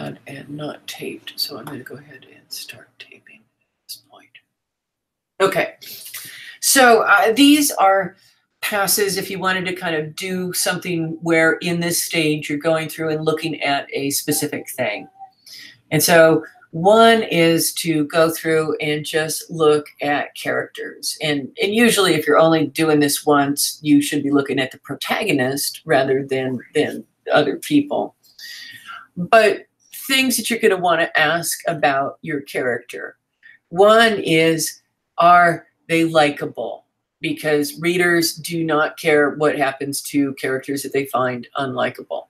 iPad and not taped, so I'm going to go ahead and start taping at this point. Okay, so these are passes if you wanted to kind of do something where in this stage you're going through and looking at a specific thing. And so one is to go through and just look at characters. And usually if you're only doing this once, you should be looking at the protagonist rather than other people. But things that you're going to want to ask about your character. One is, are they likable? Because readers do not care what happens to characters that they find unlikable.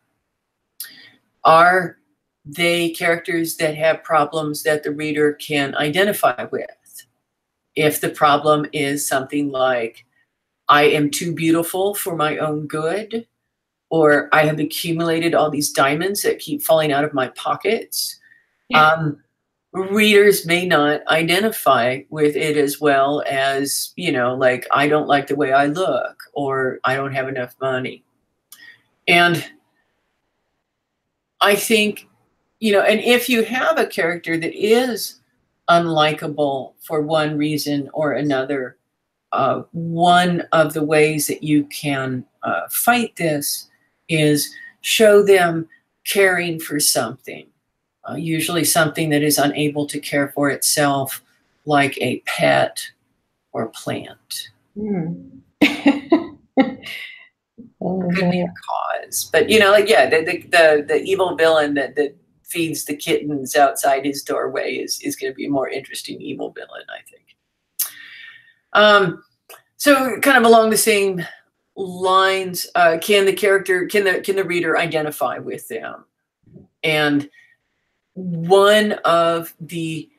Are they characters that have problems that the reader can identify with? If the problem is something like, I am too beautiful for my own good, or I have accumulated all these diamonds that keep falling out of my pockets, readers may not identify with it as well as, you know, like, I don't like the way I look, or I don't have enough money. And I think, you know, and if you have a character that is unlikable for one reason or another, one of the ways that you can fight this is show them caring for something. Usually something that is unable to care for itself, like a pet or plant. Mm. Could be a cause, but you know, like, yeah, the evil villain that feeds the kittens outside his doorway is going to be a more interesting evil villain, I think. So kind of along the same lines, can the reader identify with them? And one of the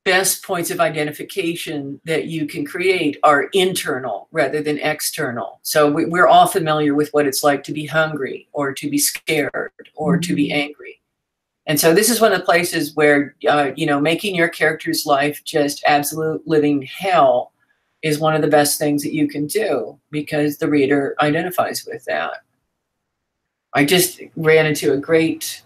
best points of identification that you can create are internal rather than external. So we're all familiar with what it's like to be hungry or to be scared or to be angry. And so this is one of the places where, you know, making your character's life just absolute living hell is one of the best things that you can do, because the reader identifies with that. I just ran into a great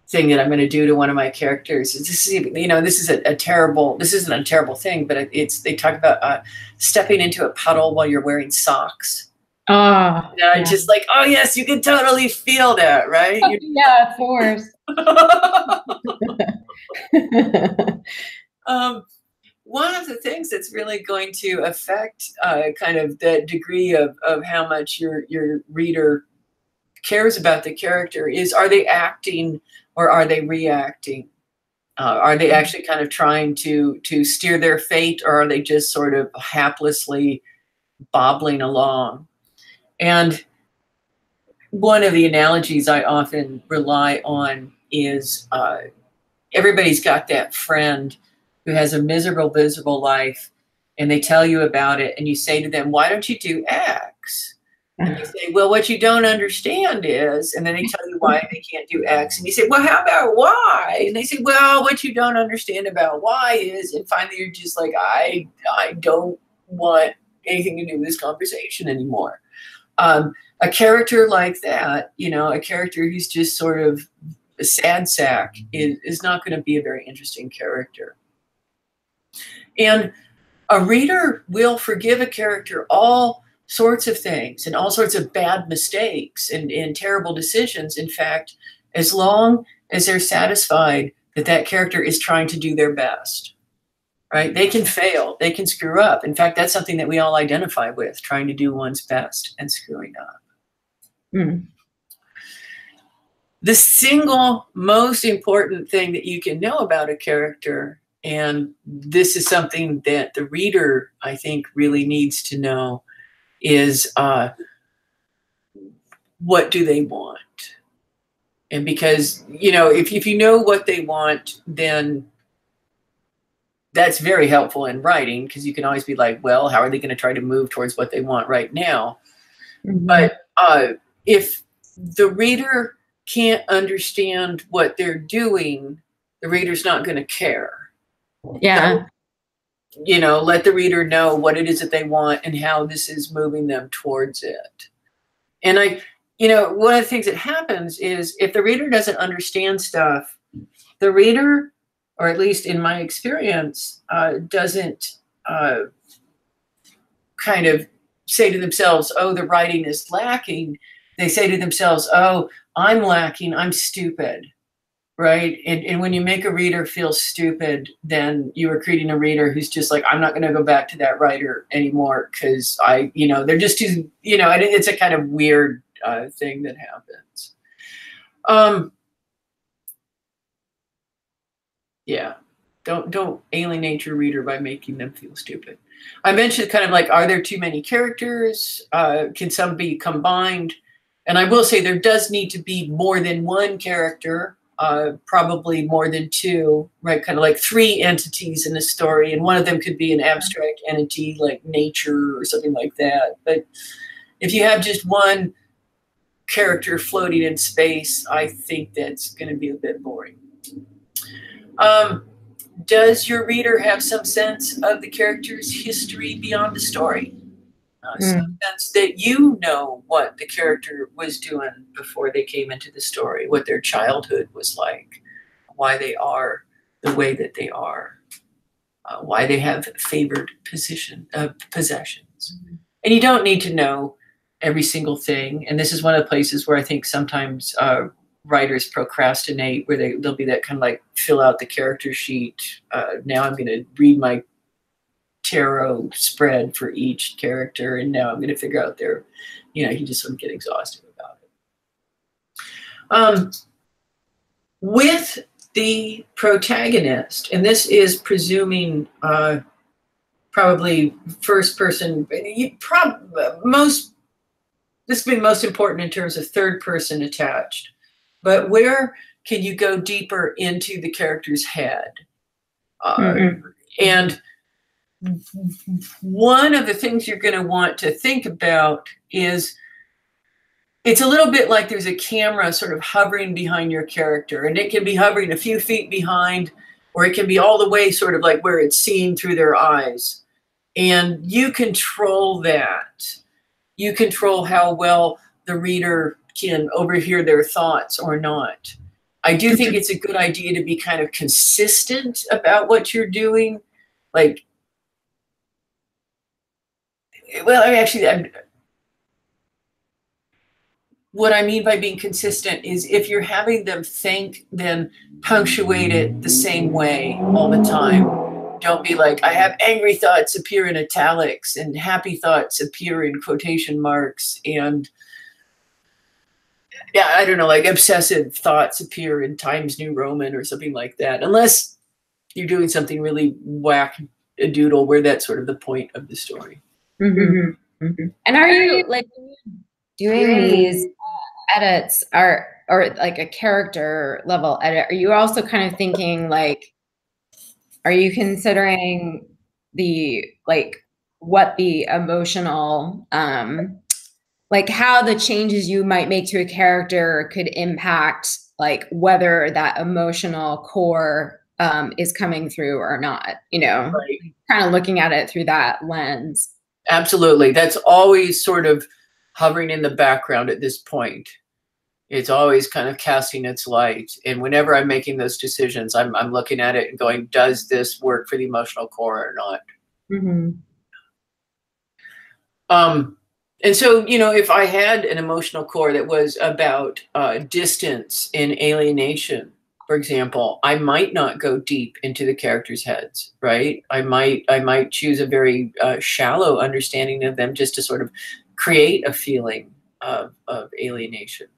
thing that I'm going to do to one of my characters. This is, you know, this isn't a terrible thing, but they talk about stepping into a puddle while you're wearing socks. Oh, yeah. Just like, oh yes, you can totally feel that, right? Yeah, of course. One of the things that's really going to affect kind of the degree of how much your reader cares about the character is, are they acting or are they reacting? Are they actually kind of trying to steer their fate, or are they just sort of haplessly bobbling along? And one of the analogies I often rely on is everybody's got that friend who has a miserable life, and they tell you about it, and you say to them, why don't you do X? And they say, well, what you don't understand is, and then they tell you why they can't do X. And you say, well, how about Y? And they say, well, what you don't understand about Y is, and finally you're just like, I don't want anything to do with this conversation anymore. A character like that, you know, a character who's just sort of a sad sack is not going to be a very interesting character. And a reader will forgive a character all sorts of things and all sorts of bad mistakes and terrible decisions, in fact, as long as they're satisfied that that character is trying to do their best, right? They can fail, they can screw up. In fact, that's something that we all identify with, trying to do one's best and screwing up. The single most important thing that you can know about a character, and this is something that the reader, I think, really needs to know, is what do they want? And because, you know, if you know what they want, then that's very helpful in writing, because you can always be like, well, how are they going to try to move towards what they want right now? But if the reader can't understand what they're doing, the reader's not going to care. Yeah. So, you know, let the reader know what it is that they want and how this is moving them towards it. And you know, one of the things that happens is if the reader doesn't understand stuff, the reader, or at least in my experience, doesn't kind of say to themselves, oh, the writing is lacking. They say to themselves, oh, I'm lacking, I'm stupid, right? And when you make a reader feel stupid, then you are creating a reader who's just like, I'm not going to go back to that writer anymore because they're just too, and it's a kind of weird thing that happens. Yeah, don't alienate your reader by making them feel stupid. I mentioned kind of like, are there too many characters? Can some be combined? And I will say there does need to be more than one character, probably more than two, right? Kind of like three entities in a story, and one of them could be an abstract entity like nature or something like that. But if you have just one character floating in space, I think that's going to be a bit boring. Does your reader have some sense of the character's history beyond the story? Some sense that you know what the character was doing before they came into the story, what their childhood was like, why they are the way that they are, why they have favored possessions. And you don't need to know every single thing. And this is one of the places where I think sometimes writers procrastinate, where they'll be that kind of like, fill out the character sheet. Now I'm going to read my tarot spread for each character, and now I'm going to figure out you just sort of get exhausted about it. With the protagonist, and this is presuming probably first person, this has been most important in terms of third person attached, but where can you go deeper into the character's head? And one of the things you're going to want to think about is, it's a little bit like there's a camera sort of hovering behind your character, and it can be hovering a few feet behind, or it can be all the way sort of like where it's seen through their eyes. And you control that. You control how well the reader can overhear their thoughts or not. I do think it's a good idea to be kind of consistent about what you're doing. Like, well, what I mean by being consistent is if you're having them think, then punctuate it the same way all the time. Don't be like, I have angry thoughts appear in italics and happy thoughts appear in quotation marks, and I don't know, like obsessive thoughts appear in Times New Roman or something like that, unless you're doing something really whack-a-doodle where that's sort of the point of the story. And are you like doing these edits or like a character level edit? Are you also kind of thinking like, are you considering what the emotional, like how the changes you might make to a character could impact like whether that emotional core is coming through or not, right. Kind of looking at it through that lens. Absolutely. That's always sort of hovering in the background at this point. It's always kind of casting its light. And whenever I'm making those decisions, I'm looking at it and going, does this work for the emotional core or not? And so, if I had an emotional core that was about distance and alienation, for example, I might not go deep into the characters' heads, right? I might choose a very shallow understanding of them just to sort of create a feeling of alienation.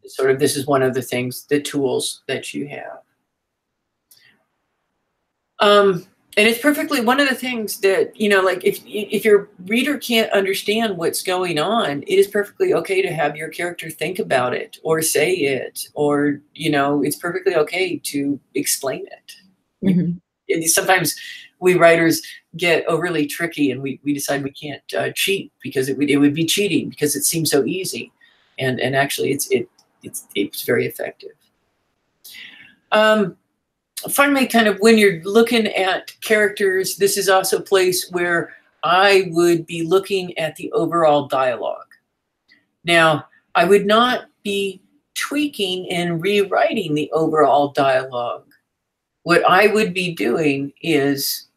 Sort of, this is one of the things, the tools that you have. And it's perfectly one of the things that, like if your reader can't understand what's going on, it is perfectly okay to have your character think about it or say it, or, it's perfectly okay to explain it. Sometimes we writers get overly tricky and we decide we can't cheat because it would be cheating because it seems so easy. And actually it's very effective. Finally, kind of when you're looking at characters, this is also a place where I would be looking at the overall dialogue. Now, I would not be tweaking and rewriting the overall dialogue. What I would be doing is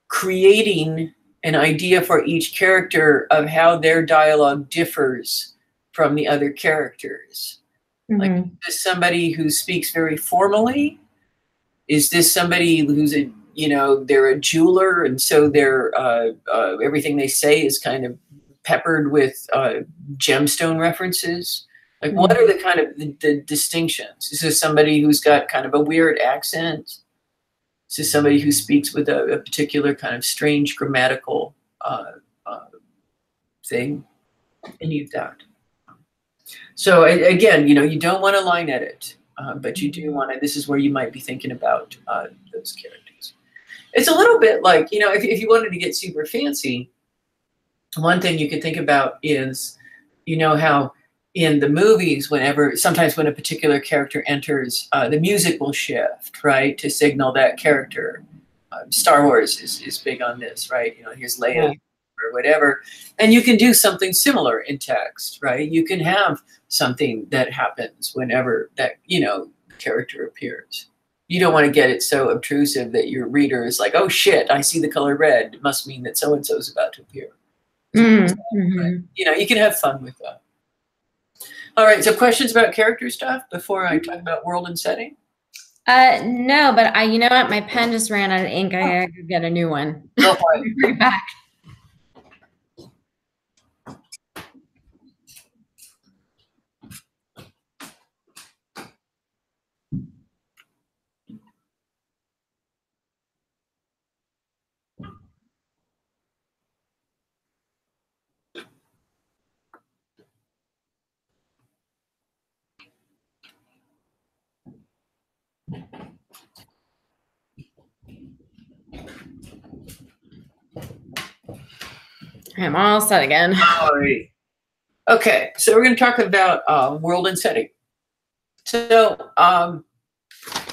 creating an idea for each character of how their dialogue differs from the other characters. Like, is this somebody who speaks very formally? Is this somebody who's a, you know, they're a jeweler, and so they're everything they say is kind of peppered with gemstone references? Like, what are the kind of the distinctions? Is this somebody who's got kind of a weird accent? Is this somebody who speaks with a particular kind of strange grammatical thing? Any of that. So again, you know, you don't want to line edit, but you do want to, this is where you might be thinking about those characters. It's a little bit like, you know, if you wanted to get super fancy, one thing you could think about is, you know, how in the movies, sometimes when a particular character enters, the music will shift, right, to signal that character. Star Wars is big on this, right? You know, here's Leia or whatever. And you can do something similar in text, right? You can have something that happens whenever that, you know, character appears. You don't want to get it so obtrusive that your reader is like, oh shit, I see the color red. It must mean that so-and-so is about to appear. Right? You know, you can have fun with that. All right, so questions about character stuff before I talk about world and setting? No, but you know what? My pen just ran out of ink. I could get a new one. Go for it. Bring it back. I'm all set again. All right. Okay, so we're going to talk about world and setting. So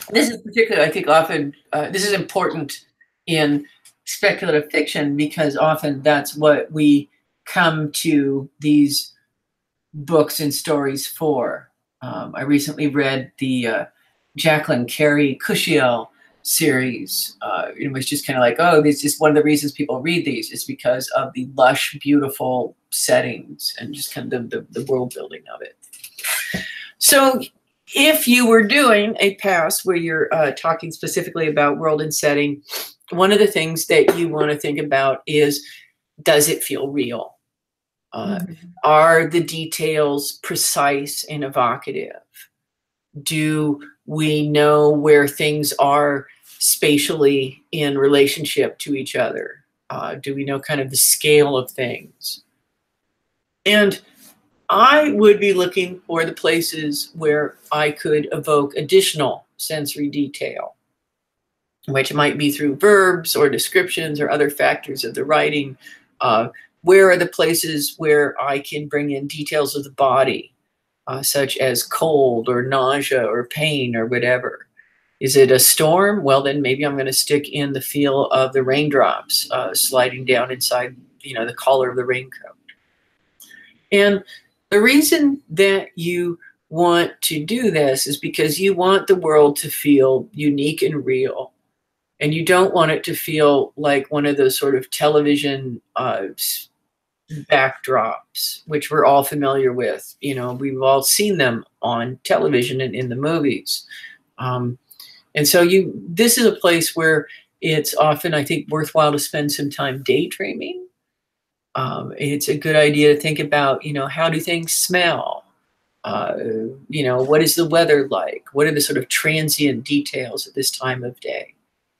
this is particularly, I think, often this is important in speculative fiction because often that's what we come to these books and stories for. I recently read the Jacqueline Carey Cushiel series. It was just kind of like, oh, this is one of the reasons people read these is because of the lush, beautiful settings and just kind of the world building of it. So if you were doing a pass where you're talking specifically about world and setting, one of the things that you want to think about is, does it feel real? Are the details precise and evocative? Do we know where things are spatially in relationship to each other? Do we know kind of the scale of things? And I would be looking for the places where I could evoke additional sensory detail, which might be through verbs or descriptions or other factors of the writing. Where are the places where I can bring in details of the body, such as cold or nausea or pain or whatever? Is it a storm? Well, then maybe I'm going to stick in the feel of the raindrops sliding down inside, you know, the collar of the raincoat. And the reason that you want to do this is because you want the world to feel unique and real. And you don't want it to feel like one of those sort of television backdrops, which we're all familiar with. You know, we've all seen them on television and in the movies. And so this is a place where it's often, I think, worthwhile to spend some time daydreaming. It's a good idea to think about, you know, how do things smell? You know, what is the weather like? What are the sort of transient details at this time of day?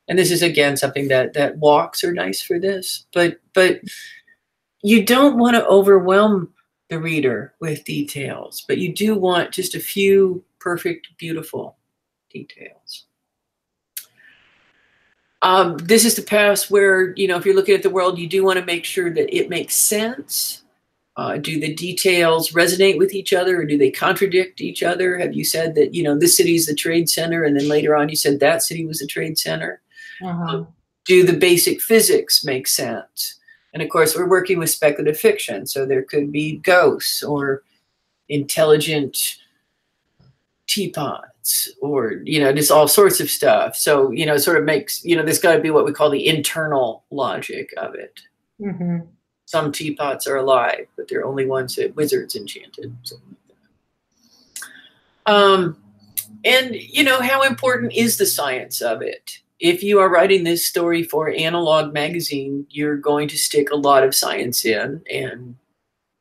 And this is, again, something that walks are nice for this, but you don't want to overwhelm the reader with details, but you do want just a few perfect, beautiful details. This is the pass where, you know, if you're looking at the world, you do want to make sure that it makes sense. Do the details resonate with each other, or do they contradict each other? Have you said that, you know, this city is the trade center, and then later on you said that city was the trade center? Do the basic physics make sense? And of course, we're working with speculative fiction, so there could be ghosts or intelligent teapots, or, just all sorts of stuff. So, it sort of makes, there's got to be what we call the internal logic of it. Mm-hmm. Some teapots are alive, but they're only ones that wizards enchanted. Something like that. And, how important is the science of it? If you are writing this story for Analog Magazine, you're going to stick a lot of science in, and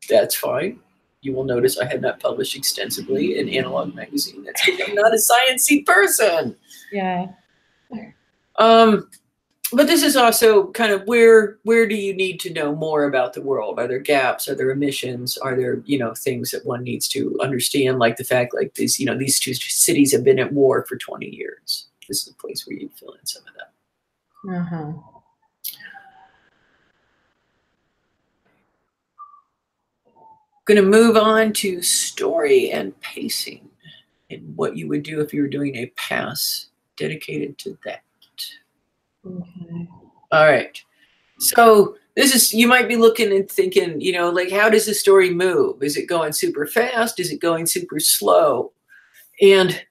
that's fine. You will notice I have not published extensively in Analog Magazine. That's because I'm not a sciencey person. Yeah. But this is also kind of where do you need to know more about the world? Are there gaps? Are there omissions? Are there, things that one needs to understand, like the fact, like these, these two cities have been at war for 20 years. This is a place where you fill in some of that. Uh-huh. Going to move on to story and pacing, and what you would do if you were doing a pass dedicated to that. Okay. All right. So this is, you might be looking and thinking, like, how does the story move? Is it going super fast? Is it going super slow? And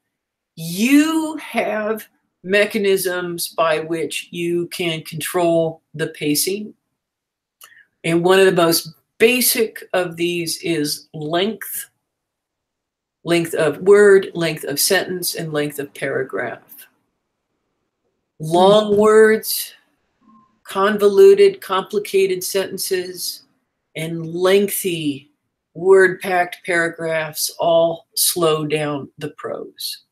you have mechanisms by which you can control the pacing. And one of the most basic of these is length of word, length of sentence, and length of paragraph. Long words, convoluted, complicated sentences, and lengthy word-packed paragraphs all slow down the prose.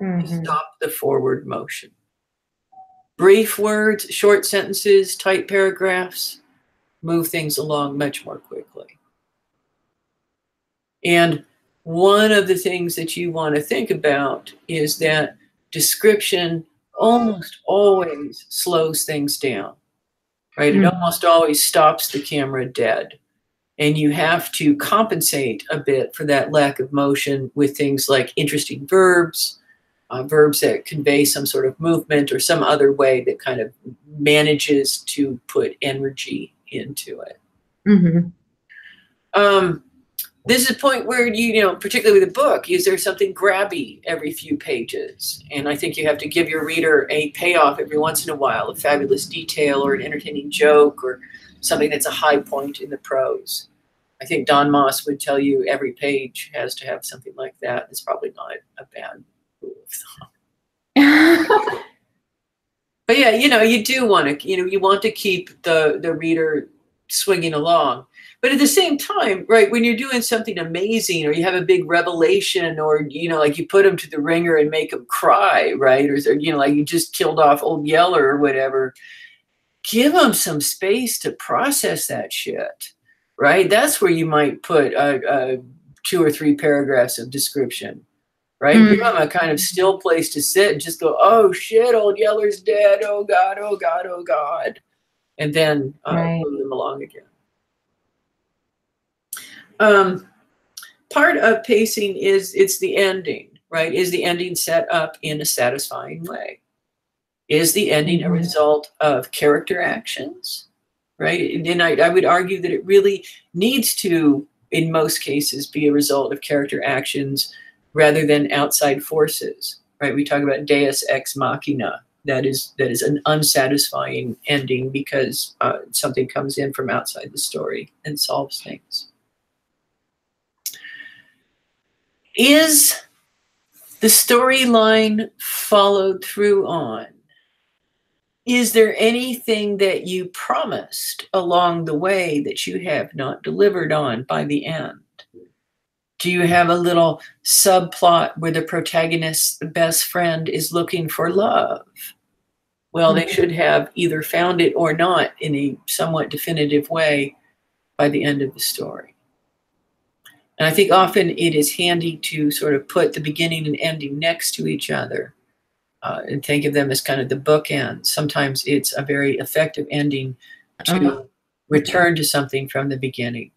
Mm-hmm. Stop the forward motion. Brief words, short sentences, tight paragraphs move things along much more quickly. And one of the things that you want to think about is that description almost always slows things down, right? It almost always stops the camera dead. And you have to compensate a bit for that lack of motion with things like interesting verbs, verbs that convey some sort of movement or some other way that kind of manages to put energy into it. Mm-hmm. This is a point where particularly with a book, is there something grabby every few pages? And I think you have to give your reader a payoff every once in a while, a fabulous detail or an entertaining joke or something that's a high point in the prose. I think Don Moss would tell you every page has to have something like that. It's probably not a bad rule of thumb. But yeah, you do want to, you want to keep the reader swinging along. But at the same time, right, when you're doing something amazing or you have a big revelation or, like you put them to the ringer and make them cry, right? Or, like you just killed off Old Yeller or whatever, give them some space to process that shit, right? That's where you might put 2 or 3 paragraphs of description, right? Give them a kind of still place to sit and just go, oh shit, Old Yeller's dead. Oh God, oh God, oh God. And then move them along again. Part of pacing it's the ending, right? Is the ending set up in a satisfying way? Is the ending a result of character actions, right? And I would argue that it really needs to, in most cases, be a result of character actions rather than outside forces, right? We talk about deus ex machina. That is an unsatisfying ending because something comes in from outside the story and solves things. Is the storyline followed through on? Is there anything that you promised along the way that you have not delivered on by the end? Do you have a little subplot where the protagonist's best friend is looking for love? Well, they should have either found it or not in a somewhat definitive way by the end of the story. And I think often it is handy to sort of put the beginning and ending next to each other and think of them as kind of the bookends. Sometimes it's a very effective ending to return to something from the beginning.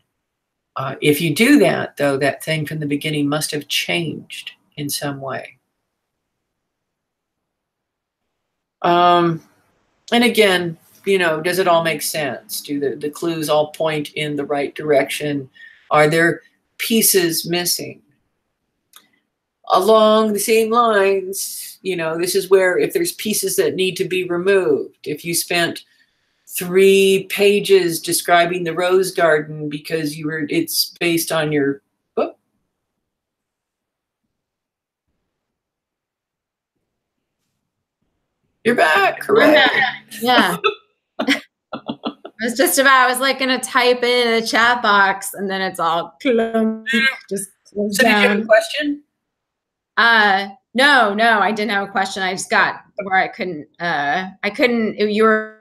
If you do that, though, that thing from the beginning must have changed in some way. And again, does it all make sense? Do the clues all point in the right direction? Are there pieces missing? Along the same lines, you know, this is where if there's pieces that need to be removed, if you spent 3 pages describing the rose garden because it's based on your book. You're back, correct? Yeah. I was like going to type in a chat box and then it's all just closed So did you have a down. question? No, I didn't have a question. I just got where I couldn't, you were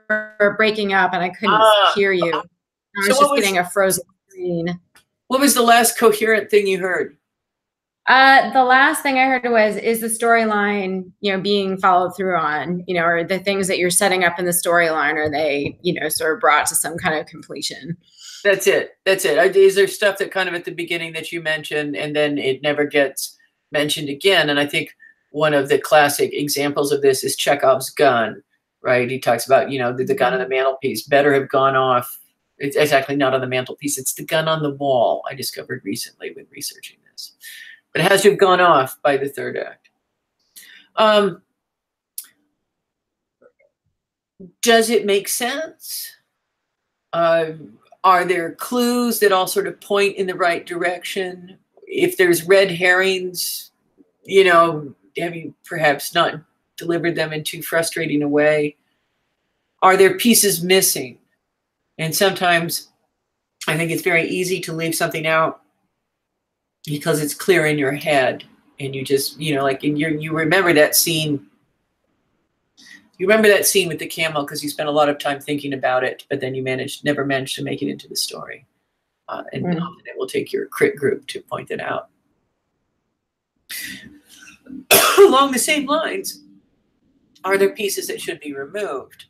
breaking up and I couldn't hear you. I was just getting a frozen screen. What was the last coherent thing you heard? The last thing I heard is the storyline, you know, being followed through on, you know, or the things that you're setting up in the storyline, are they, you know, sort of brought to some kind of completion? That's it. Is there stuff that kind of at the beginning that you mentioned and then it never gets mentioned again? And I think one of the classic examples of this is Chekhov's gun, right? He talks about, you know, the gun on the mantelpiece better have gone off. It's actually not on the mantelpiece. It's the gun on the wall, I discovered recently when researching this. But it has to have gone off by the third act. Does it make sense? Are there clues that all sort of point in the right direction? If there's red herrings, you know, have you perhaps not delivered them in too frustrating a way? Are there pieces missing? And sometimes I think it's very easy to leave something out because it's clear in your head and you just, you know, like you remember that scene. You remember that scene with the camel because you spent a lot of time thinking about it, but then you never managed to make it into the story. And often it will take your crit group to point it out. Along the same lines, are there pieces that should be removed?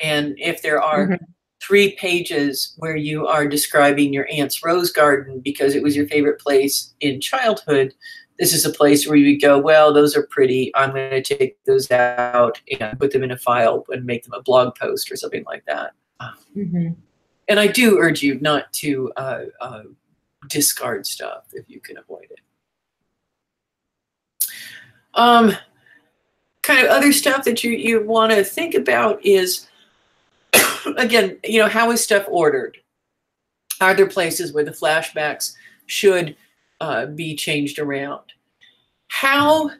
And if there are 3 pages where you are describing your aunt's rose garden because it was your favorite place in childhood, this is a place where you would go, well, those are pretty. I'm going to take those out and put them in a file and make them a blog post or something like that. And I do urge you not to discard stuff if you can avoid it. Kind of other stuff that you want to think about is, again, you know, how is stuff ordered? Are there places where the flashbacks should be changed around? How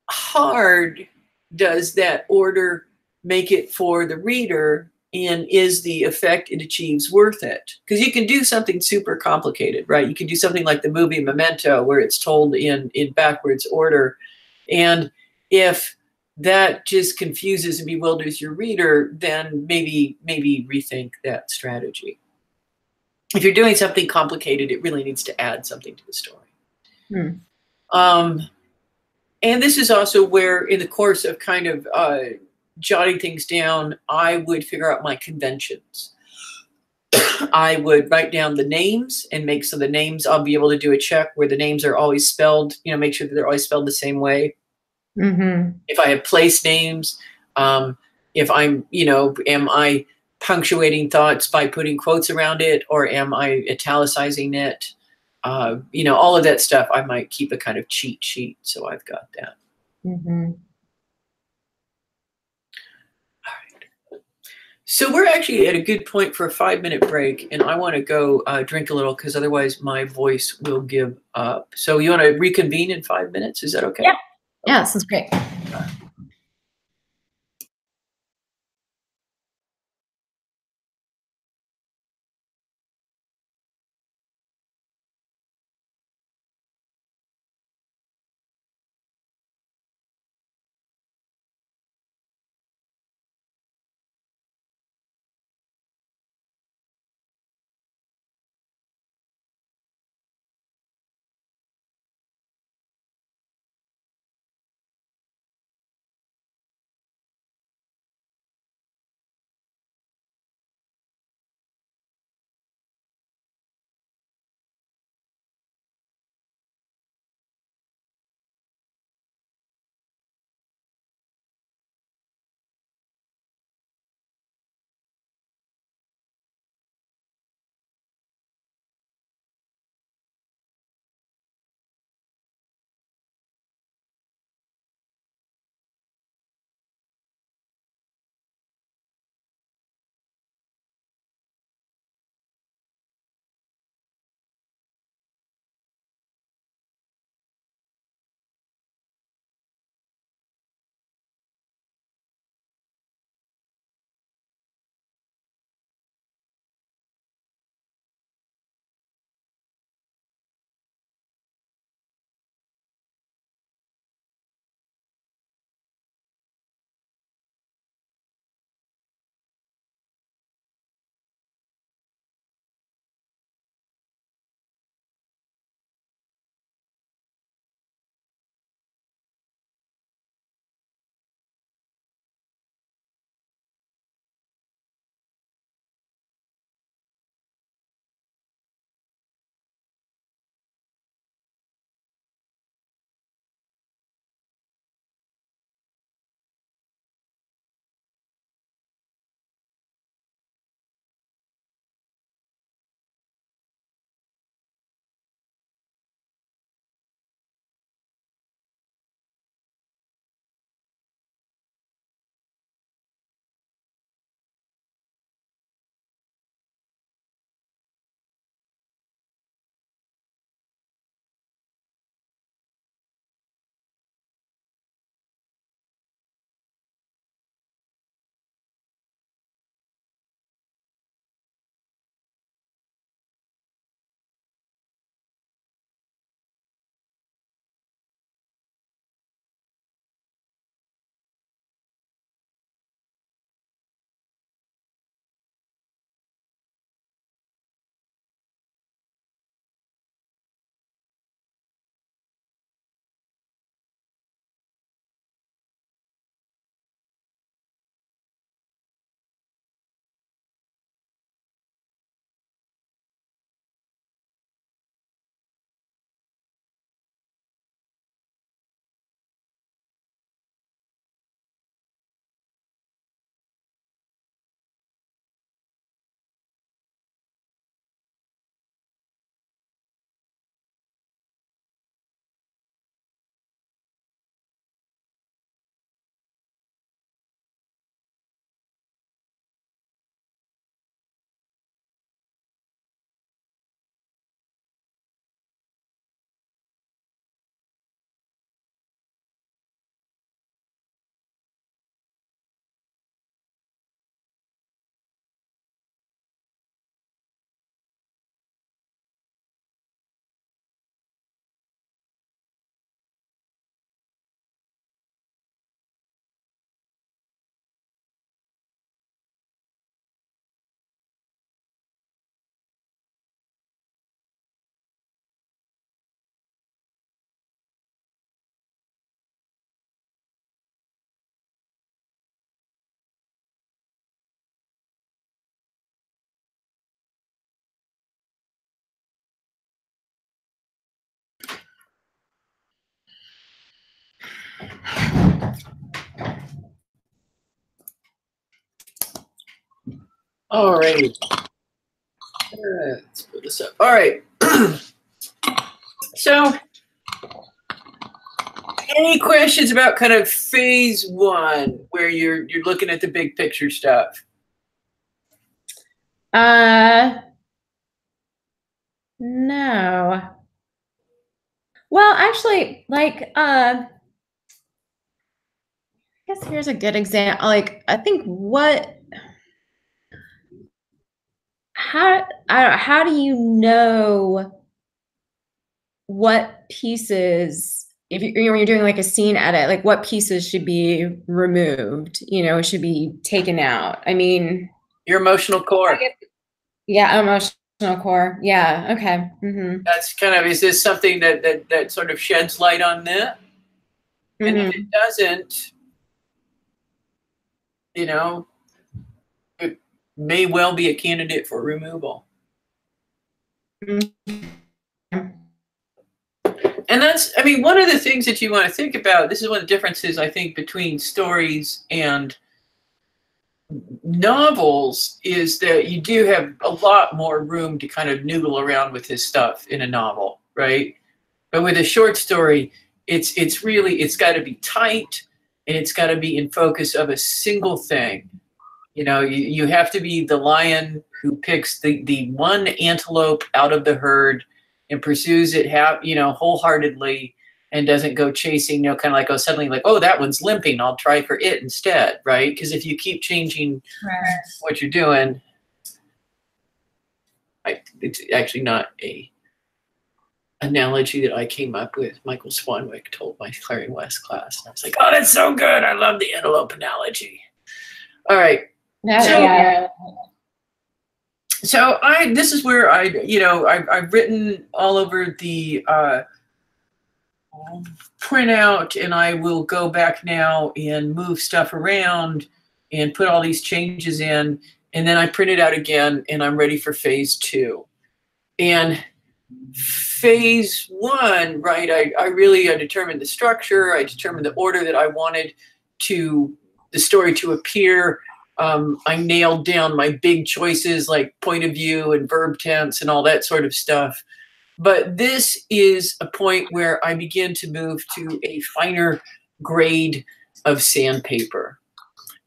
hard does that order make it for the reader, and is the effect it achieves worth it? Because you can do something super complicated, right? You can do something like the movie Memento where it's told in backwards order. And if that just confuses and bewilders your reader, then maybe rethink that strategy. If you're doing something complicated, it really needs to add something to the story. And this is also where, in the course of kind of jotting things down, I would figure out my conventions. I would write down the names and make so the names, I'll be able to do a check where the names are always spelled, you know, make sure that they're always spelled the same way. If I have place names, if I'm, you know, am I punctuating thoughts by putting quotes around it, or am I italicizing it? You know, all of that stuff, I might keep a kind of cheat sheet. So I've got that. All right. So we're actually at a good point for a 5-minute break, and I want to go drink a little because otherwise my voice will give up. So you want to reconvene in 5 minutes? Is that okay? Yeah. Yeah, this is great. All right. Let's put this up. All right. So, any questions about kind of phase one, where you're looking at the big picture stuff? No. Well, actually, like, I guess here's a good example. Like, I think how do you know what pieces, if when you're doing like a scene edit, like what pieces should be removed, should be taken out? I mean, your emotional core. Yeah, emotional core. Yeah. Okay. Mm-hmm. That's kind of, is this something that sort of sheds light on that? Mm-hmm. And if it doesn't, it may well be a candidate for removal. Mm-hmm. And that's, I mean, one of the things that you want to think about, this is one of the differences, I think, between stories and novels, is that you do have a lot more room to kind of noodle around with this stuff in a novel, right? But with a short story, it's got to be tight, and it's got to be in focus of a single thing. You have to be the lion who picks the one antelope out of the herd and pursues it wholeheartedly, and doesn't go chasing, kind of like, suddenly like, oh, that one's limping, I'll try for it instead, right? Because if you keep changing what you're doing, it's actually not a analogy that I came up with. Michael Swanwick told my Clary West class. And I was like, oh, that's so good. I love the antelope analogy. All right. So this is where I've written all over the printout, and I will go back now and move stuff around and put all these changes in, and then I print it out again, and I'm ready for phase two. And phase one, right, I determined the structure, I determined the order that I wanted the story to appear. I nailed down my big choices like point of view and verb tense and all that sort of stuff. But this is a point where I begin to move to a finer grade of sandpaper.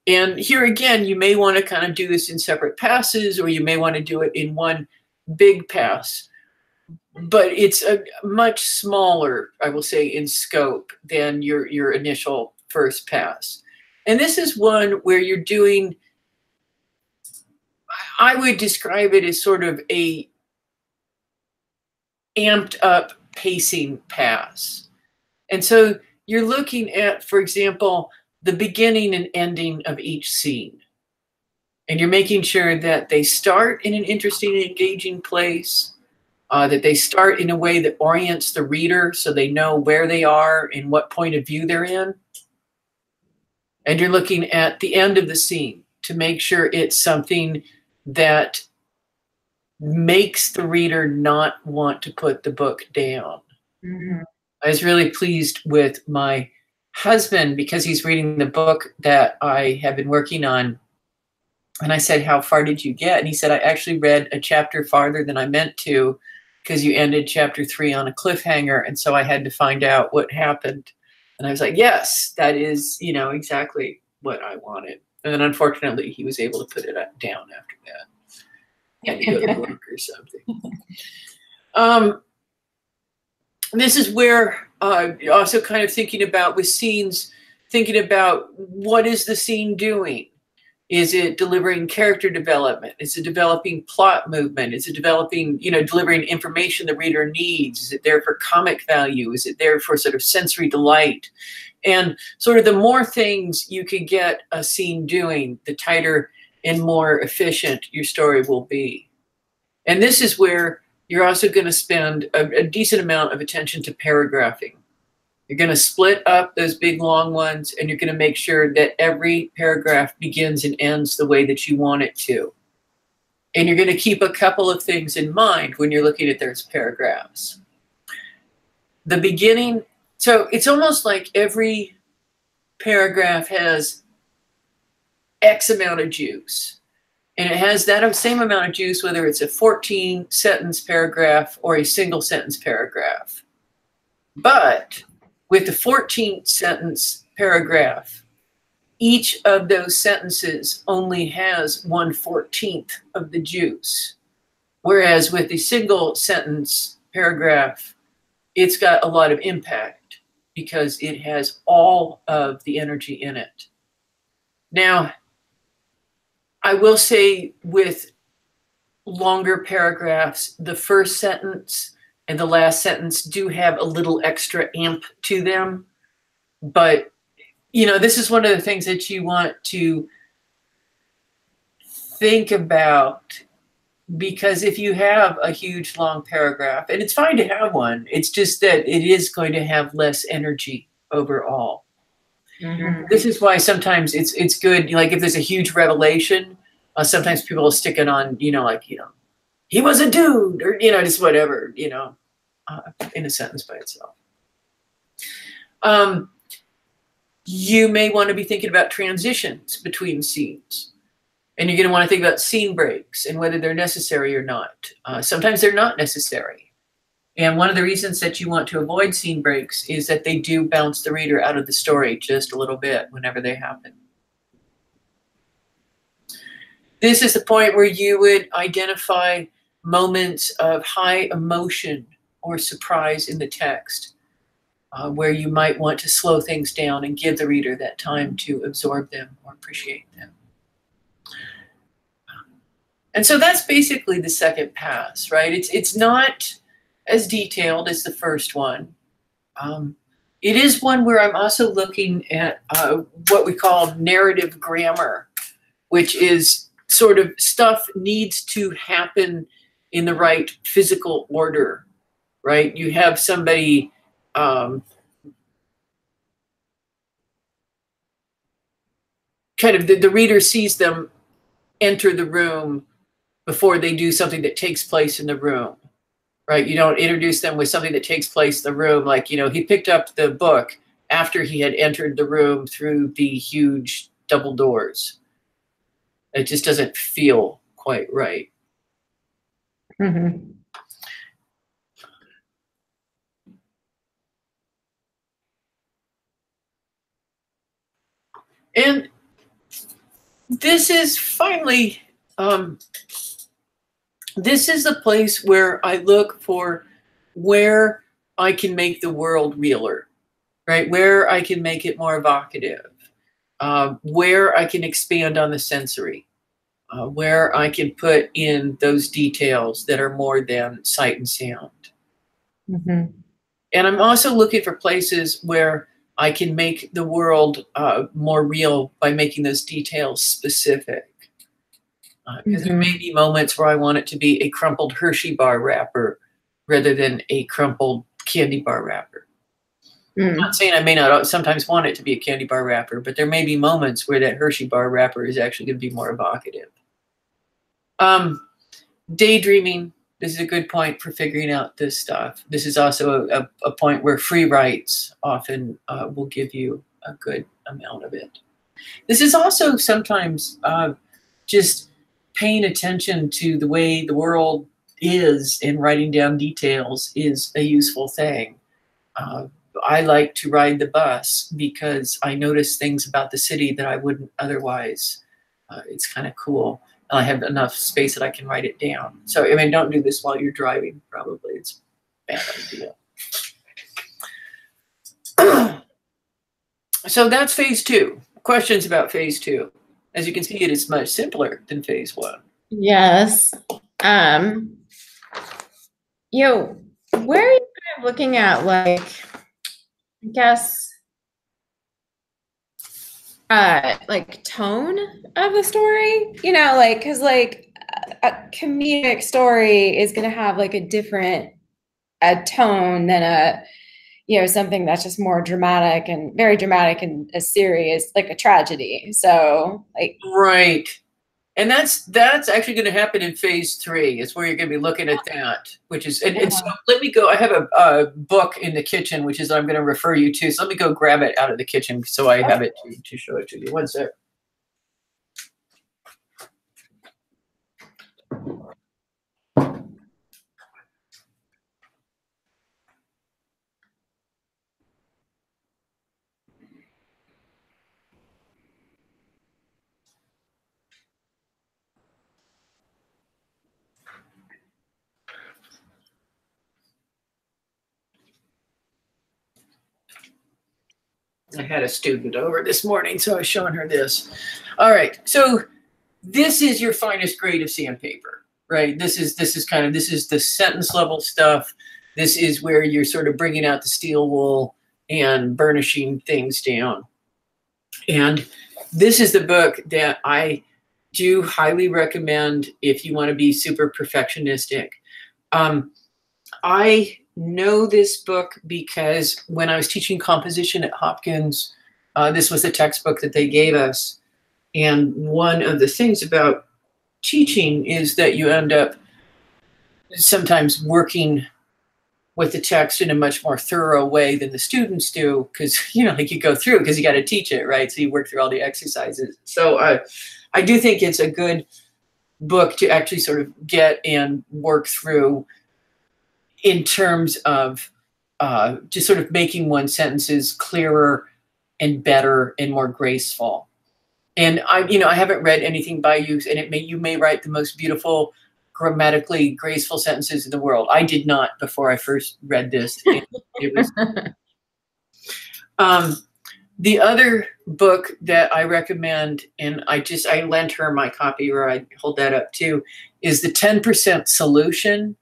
And here again, you may want to kind of do this in separate passes, or you may want to do it in one big pass. But it's a much smaller, I will say, in scope than your initial first pass. And this is one where you're doing, I would describe it as sort of a amped up pacing pass. And so you're looking at, for example, the beginning and ending of each scene. And you're making sure that they start in an interesting and engaging place, that they start in a way that orients the reader so they know where they are and what point of view they're in. And you're looking at the end of the scene to make sure it's something that makes the reader not want to put the book down. Mm-hmm. I was really pleased with my husband because he's reading the book that I have been working on. And I said, how far did you get? And he said, I actually read a chapter farther than I meant to, because you ended chapter 3 on a cliffhanger. And so I had to find out what happened. And I was like, yes, that is, exactly what I wanted. And then unfortunately, he was able to put it down after that. He had to go to work or something. This is where also kind of thinking about with scenes, thinking about what is the scene doing? Is it delivering character development? Is it developing plot movement? Is it developing, delivering information the reader needs? Is it there for comic value? Is it there for sort of sensory delight? And sort of the more things you can get a scene doing, the tighter and more efficient your story will be. And this is where you're also going to spend a decent amount of attention to paragraphing. You're going to split up those big long ones, and you're going to make sure that every paragraph begins and ends the way that you want it to. And you're going to keep a couple of things in mind when you're looking at those paragraphs. The beginning, so it's almost like every paragraph has X amount of juice. And it has that same amount of juice, whether it's a 14-sentence paragraph or a single-sentence paragraph. But with the 14-sentence paragraph, each of those sentences only has 1/14 of the juice. Whereas with the single-sentence paragraph, it's got a lot of impact because it has all of the energy in it. Now, I will say with longer paragraphs, the first sentence and the last sentence do have a little extra amp to them. But, you know, this is one of the things that you want to think about, because if you have a huge long paragraph, and it's fine to have one, it's just that it is going to have less energy overall. Mm-hmm. This is why sometimes it's good, like if there's a huge revelation, sometimes people will stick it on, you know, like, you know, he was a dude, or, you know, just whatever, you know, in a sentence by itself. You may want to be thinking about transitions between scenes. And you're going to want to think about scene breaks and whether they're necessary or not. Sometimes they're not necessary. And one of the reasons that you want to avoid scene breaks is that they do bounce the reader out of the story just a little bit whenever they happen. This is the point where you would identify moments of high emotion or surprise in the text, where you might want to slow things down and give the reader that time to absorb them or appreciate them. And so that's basically the second pass, right? It's not as detailed as the first one. It is one where I'm also looking at what we call narrative grammar, which is sort of stuff needs to happen in the right physical order, right? You have somebody kind of, the reader sees them enter the room before they do something that takes place in the room, right? You don't introduce them with something that takes place in the room. Like, you know, he picked up the book after he had entered the room through the huge double doors. It just doesn't feel quite right. Mm-hmm. And this is finally, this is the place where I look for where I can make the world realer, right? Where I can make it more evocative, where I can expand on the sensory, where I can put in those details that are more than sight and sound. Mm-hmm. And I'm also looking for places where I can make the world more real by making those details specific. Because there may be moments where I want it to be a crumpled Hershey bar wrapper rather than a crumpled candy bar wrapper. I'm not saying I may not sometimes want it to be a candy bar wrapper, but there may be moments where that Hershey bar wrapper is actually going to be more evocative. Daydreaming, this is a good point for figuring out this stuff. This is also a point where free writes often will give you a good amount of it. This is also sometimes just paying attention to the way the world is and writing down details is a useful thing. I like to ride the bus because I notice things about the city that I wouldn't otherwise. It's kind of cool. And I have enough space that I can write it down. So, I mean, don't do this while you're driving, probably. It's a bad idea. So that's phase 2. Questions about phase 2. As you can see, it is much simpler than phase 1. Yes. You know, where are you kind of looking at, like, I guess, like tone of the story? You know, like, because like a comedic story is going to have like a different tone than a, you know, something that's just more dramatic and very dramatic and a serious, like a tragedy. So like, right. And that's actually going to happen in phase 3. It's where you're going to be looking at that, which is, and so let me go, I have a book in the kitchen, which is I'm going to refer you to. So let me go grab it out of the kitchen so I have it to show it to you. One sec. I had a student over this morning, so I was showing her this. All right, so this is your finest grade of sandpaper, right? This is the sentence level stuff. This is where you're sort of bringing out the steel wool and burnishing things down. And this is the book that I do highly recommend if you want to be super perfectionistic. I know this book because when I was teaching composition at Hopkins, this was the textbook that they gave us. And one of the things about teaching is that you end up sometimes working with the text in a much more thorough way than the students do, because, you know, like you go through because you got to teach it, right? So you work through all the exercises. So I do think it's a good book to actually sort of get and work through in terms of just sort of making one's sentences clearer and better and more graceful. And I haven't read anything by you, and you may write the most beautiful, grammatically graceful sentences in the world. I did not before I first read this. It was the other book that I recommend, and I lent her my copy, or I hold that up too, is The 10% Solution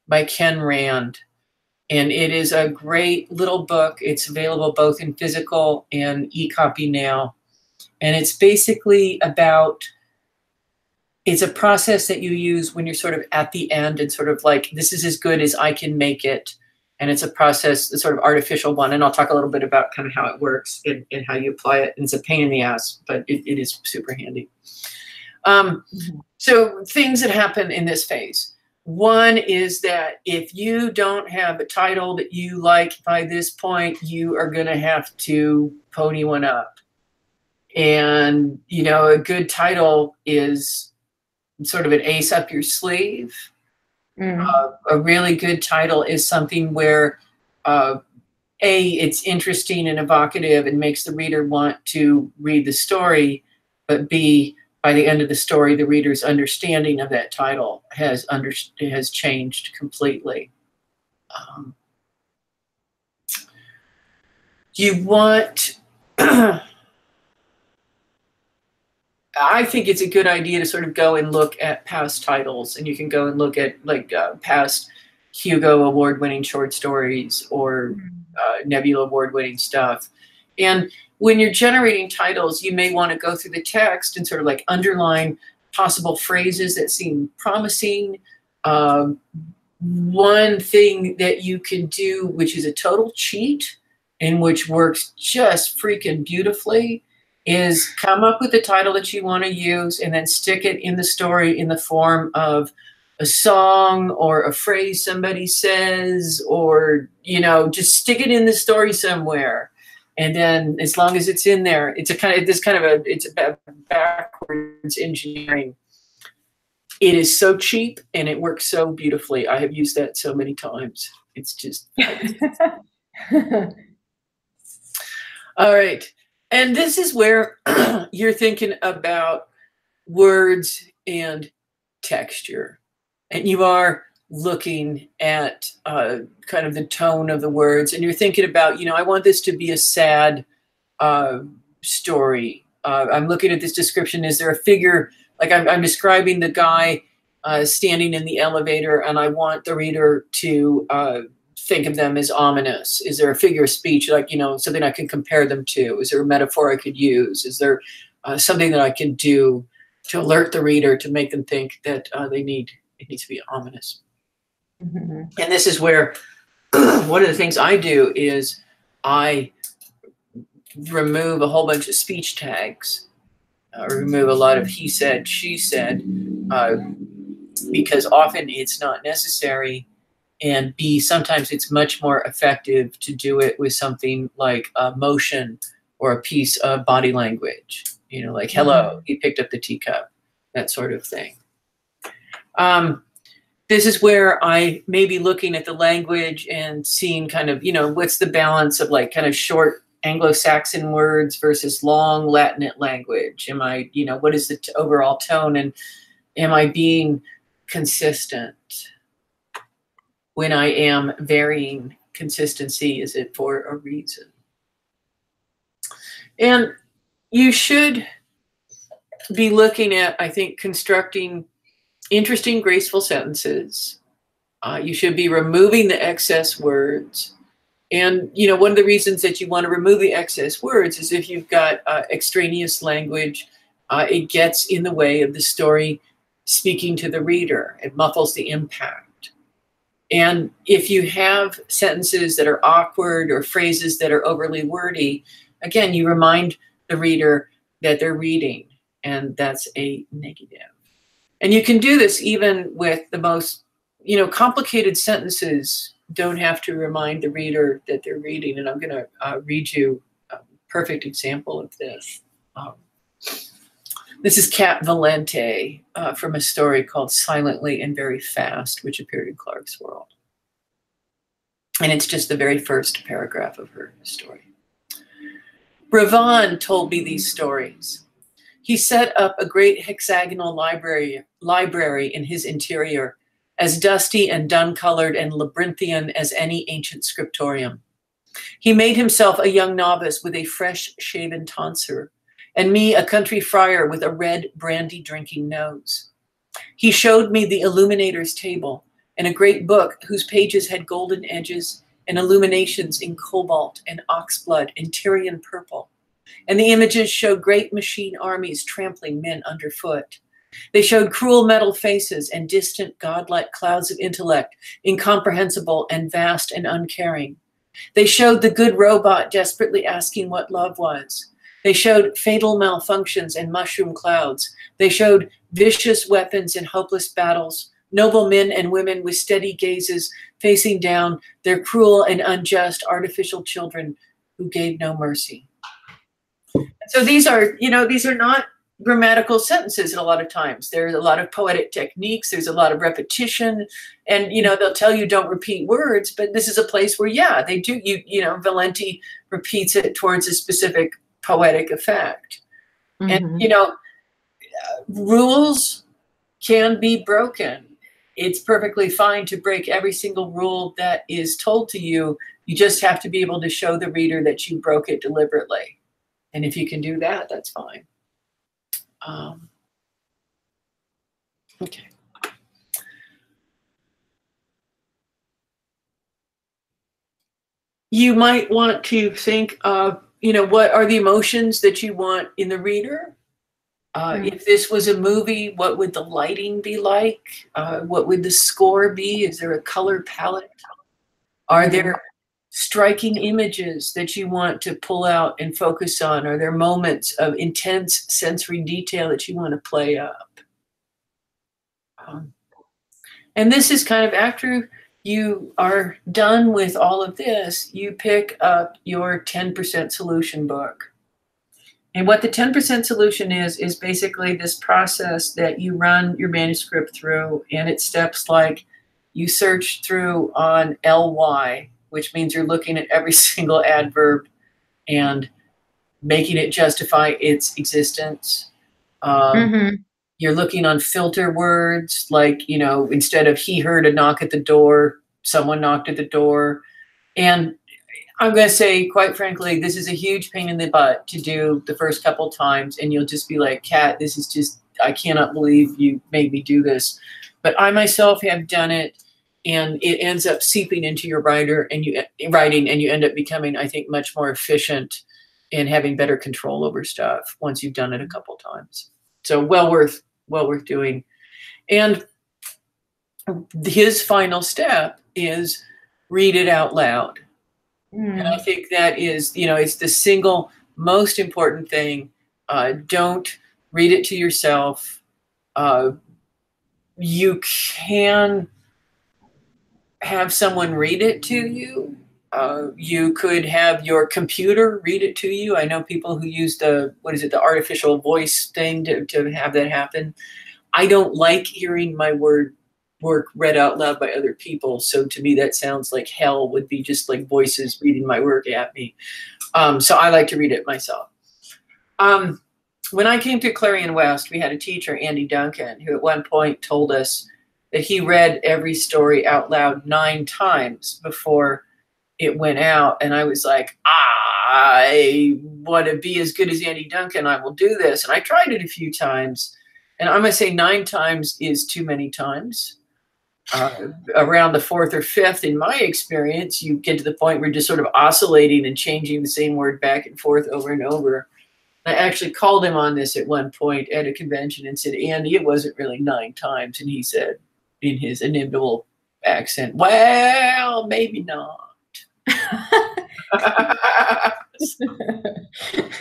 by Ken Rand. And it is a great little book. It's available both in physical and e-copy now. And it's basically it's a process that you use when you're sort of at the end and sort of like, this is as good as I can make it. And it's a process, a sort of artificial one. And I'll talk a little bit about kind of how it works and how you apply it. And it's a pain in the ass, but it is super handy. So things that happen in this phase. One is that if you don't have a title that you like by this point, you are going to have to pony one up. And, a good title is sort of an ace up your sleeve. A really good title is something where, it's interesting and evocative and makes the reader want to read the story, but B, by the end of the story, the reader's understanding of that title has changed completely. You want... I think it's a good idea to sort of go and look at past titles, and you can go and look at past Hugo Award-winning short stories or Nebula Award-winning stuff. And when you're generating titles, you may want to go through the text and sort of like underline possible phrases that seem promising. One thing that you can do, which is a total cheat and which works just freaking beautifully, is come up with the title that you want to use and then stick it in the story in the form of a song or a phrase somebody says, or, just stick it in the story somewhere. And then as long as it's in there, it's a backwards engineering. It is so cheap and it works so beautifully. I have used that so many times. It's just. All right. And this is where you're thinking about words and texture. And you are looking at kind of the tone of the words. And you're thinking about, I want this to be a sad story. I'm looking at this description. Is there a figure, like I'm describing the guy standing in the elevator, and I want the reader to think of them as ominous. Is there a figure of speech, like, something I can compare them to? Is there a metaphor I could use? Is there something that I can do to alert the reader, to make them think that it needs to be ominous? Mm-hmm. And this is where one of the things I do is I remove a whole bunch of speech tags remove a lot of he said, she said, because often it's not necessary. And B, sometimes it's much more effective to do it with something like a motion or a piece of body language, you know, like, hello, he picked up the teacup, that sort of thing. This is where I may be looking at the language and seeing kind of, you know, what's the balance of like kind of short Anglo-Saxon words versus long Latinate language? Am I, you know, what is the overall tone, and am I being consistent? When I am varying consistency, is it for a reason? And you should be looking at, I think, constructing interesting, graceful sentences. You should be removing the excess words. And, you know, one of the reasons that you want to remove the excess words is if you've got extraneous language, it gets in the way of the story speaking to the reader. It muffles the impact. And if you have sentences that are awkward or phrases that are overly wordy, again, you remind the reader that they're reading, and that's a negative. And you can do this even with the most, you know, complicated sentences don't have to remind the reader that they're reading. And I'm going to read you a perfect example of this. This is Kat Valente from a story called Silently and Very Fast, which appeared in Clarkesworld. And it's just the very first paragraph of her story. Ravon told me these stories. He set up a great hexagonal library in his interior, as dusty and dun-colored and labyrinthian as any ancient scriptorium. He made himself a young novice with a fresh-shaven tonsure, and me a country friar with a red brandy-drinking nose. He showed me the illuminator's table and a great book whose pages had golden edges and illuminations in cobalt and oxblood and Tyrian purple. And the images showed great machine armies trampling men underfoot. They showed cruel metal faces and distant godlike clouds of intellect, incomprehensible and vast and uncaring. They showed the good robot desperately asking what love was. They showed fatal malfunctions and mushroom clouds. They showed vicious weapons in hopeless battles, noble men and women with steady gazes facing down their cruel and unjust artificial children who gave no mercy. So these are, you know, these are not grammatical sentences. And a lot of times there's a lot of poetic techniques. There's a lot of repetition, and, you know, they'll tell you don't repeat words, but this is a place where, yeah, they do. You know, Valente repeats it towards a specific poetic effect. And, you know, rules can be broken. It's perfectly fine to break every single rule that is told to you. You just have to be able to show the reader that you broke it deliberately. And if you can do that, that's fine. Okay. You might want to think of, you know, what are the emotions that you want in the reader? If this was a movie, what would the lighting be like? What would the score be? Is there a color palette? Are there striking images that you want to pull out and focus on? Are there moments of intense sensory detail that you want to play up? And this is kind of after you are done with all of this, you pick up your 10% solution book. And what the 10% solution is basically this process that you run your manuscript through, and it's steps like you search through on LY, which means you're looking at every single adverb and making it justify its existence. You're looking on filter words, like, you know, instead of he heard a knock at the door, someone knocked at the door. And I'm going to say, quite frankly, this is a huge pain in the butt to do the first couple times. And you'll just be like, Kat, this is just, I cannot believe you made me do this. But I myself have done it, and it ends up seeping into your writing, and you end up becoming, I think, much more efficient and having better control over stuff once you've done it a couple times. So well worth doing. And his final step is read it out loud. And I think that is, you know, it's the single most important thing. Don't read it to yourself. You can have someone read it to you. You could have your computer read it to you. I know people who use the artificial voice thing to have that happen. I don't like hearing my work read out loud by other people. So to me, that sounds like hell. Would be just like voices reading my work at me. So I like to read it myself. When I came to Clarion West, we had a teacher, Andy Duncan, who at one point told us that he read every story out loud 9 times before it went out. And I was like, I want to be as good as Andy Duncan. I will do this. And I tried it a few times. And I'm going to say 9 times is too many times. Around the 4th or 5th, in my experience, you get to the point where you're just sort of oscillating and changing the same word back and forth over and over. I actually called him on this at one point at a convention and said, Andy, it wasn't really 9 times. And he said, in his inimitable accent, well, maybe not.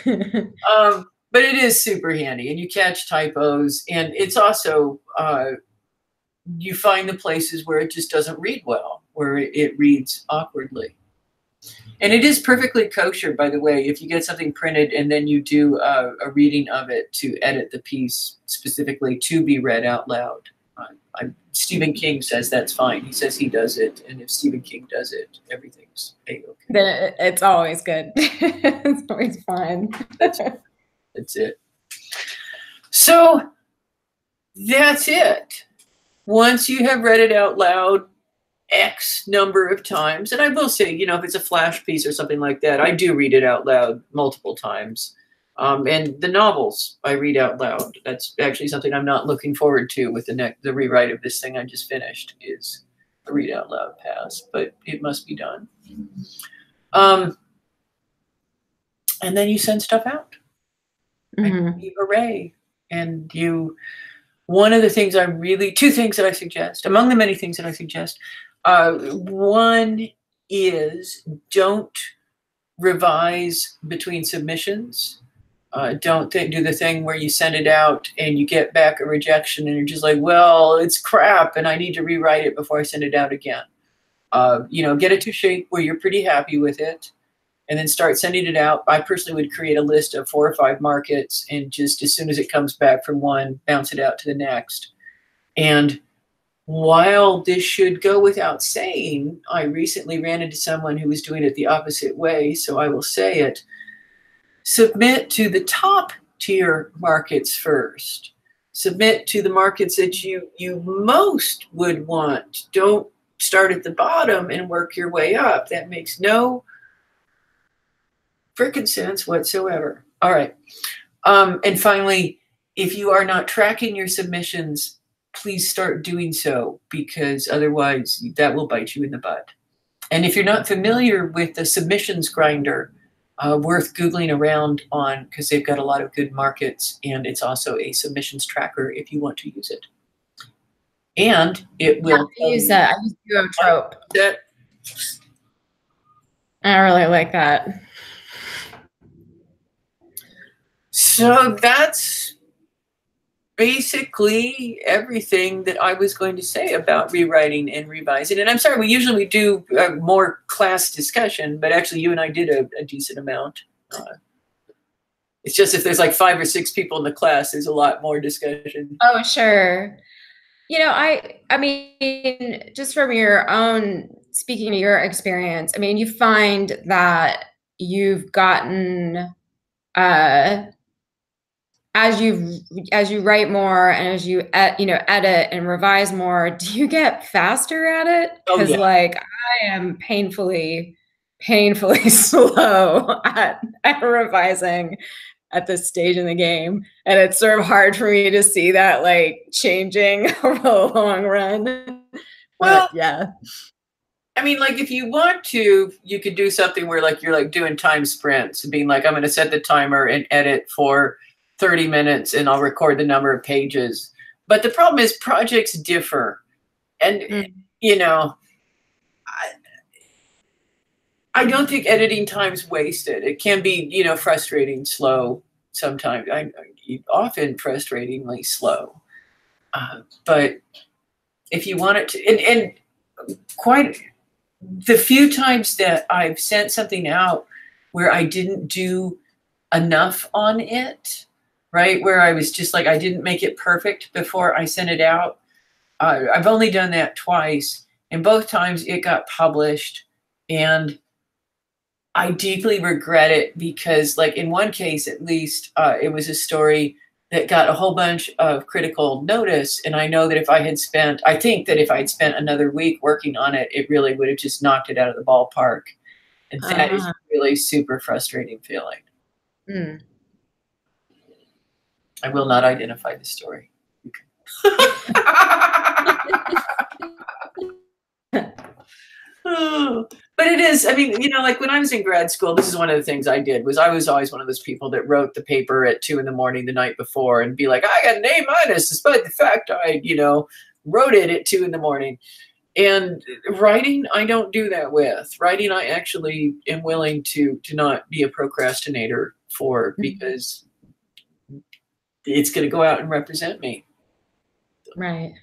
But it is super handy, and you catch typos, and it's also, you find the places where it just doesn't read well, where it reads awkwardly. And it is perfectly kosher, by the way, if you get something printed and then you do a reading of it to edit the piece specifically to be read out loud. Stephen King says that's fine. He says he does it, and if Stephen King does it, everything's okay. Then it's always good. It's always fine. That's it. So that's it. Once you have read it out loud X number of times, and I will say, you know, if it's a flash piece or something like that, I do read it out loud multiple times. And the novels I read out loud. That's actually something I'm not looking forward to with the rewrite of this thing I just finished, is a read out loud pass, but it must be done. And then you send stuff out. And you hooray. And one of the things two things that I suggest, among the many things that I suggest, one is don't revise between submissions. Don't do the thing where you send it out and you get back a rejection and you're just like, well, it's crap and I need to rewrite it before I send it out again. Get it to shape where you're pretty happy with it, and then start sending it out. I personally would create a list of 4 or 5 markets, and just as soon as it comes back from one, bounce it out to the next. And while this should go without saying, I recently ran into someone who was doing it the opposite way, so I will say it. Submit to the top tier markets first. Submit to the markets that you most would want. Don't start at the bottom and work your way up. That makes no frickin' sense whatsoever. All right. And finally, if you are not tracking your submissions, please start doing so, because otherwise that will bite you in the butt. And if you're not familiar with the submissions grinder, worth Googling around on, because they've got a lot of good markets, and it's also a submissions tracker if you want to use it. And it will use that. I use Duotrope. I really like that. So that's basically everything that I was going to say about rewriting and revising. And I'm sorry, we usually do more class discussion, but actually you and I did a decent amount. It's just if there's like 5 or 6 people in the class, there's a lot more discussion. Oh, sure. I mean, just from your own, speaking to your experience, I mean, you find that you've gotten, as you write more and as you edit and revise more, do you get faster at it? Because like I am painfully slow at revising at this stage in the game, and it's sort of hard for me to see that like changing over the long run. Well, yeah. I mean, like if you want to, you could do something where like you're like doing time sprints and being like, I'm going to set the timer and edit for 30 minutes and I'll record the number of pages. But the problem is projects differ. And, I don't think editing time's wasted. It can be, frustrating, slow sometimes. often frustratingly slow. But if you want it to, and quite the few times that I've sent something out where I didn't do enough on it, right? Where I was just like, I didn't make it perfect before I sent it out. I've only done that twice, and both times it got published, and I deeply regret it because, like, in one case at least, it was a story that got a whole bunch of critical notice, and I know that if I think that if I'd spent another week working on it, it really would have just knocked it out of the ballpark, and that is really super frustrating feeling. Mm. I will not identify the story. But it is, I mean, you know, like when I was in grad school, this is one of the things I did was I was always one of those people that wrote the paper at 2 a.m. the night before and be like, I got an A- despite the fact I, you know, wrote it at 2 a.m. And writing, I don't do that with. Writing, I actually am willing to not be a procrastinator for, because it's going to go out and represent me. Right.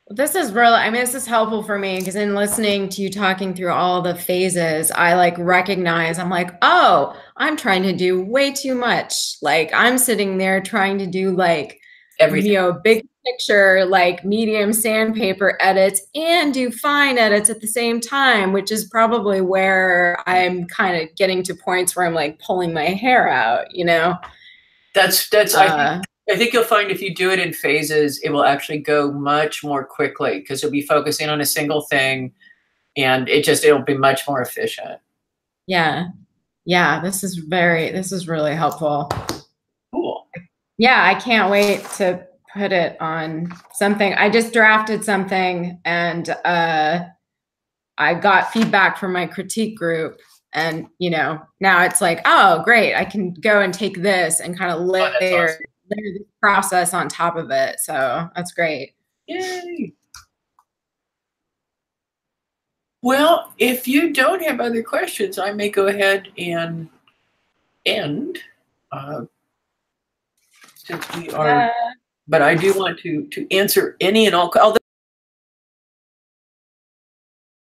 This is really, I mean, this is helpful for me because in listening to you talking through all the phases, I like recognize, I'm like, oh, I'm trying to do way too much. Like I'm sitting there trying to do like everything, you know, big picture, like medium sandpaper edits and do fine edits at the same time, which is probably where I'm kind of getting to points where I'm like pulling my hair out, you know? That's I think you'll find if you do it in phases, it will actually go much more quickly because you'll be focusing on a single thing and it'll be much more efficient. Yeah. Yeah. This is really helpful. Cool. Yeah. I can't wait to put it on something. I just drafted something and I got feedback from my critique group. And, you know, now it's like, oh, great. I can go and take this and kind of layer the process on top of it. So that's great. Yay. Well, if you don't have other questions, I may go ahead and end since we are, but I do want to answer any and all.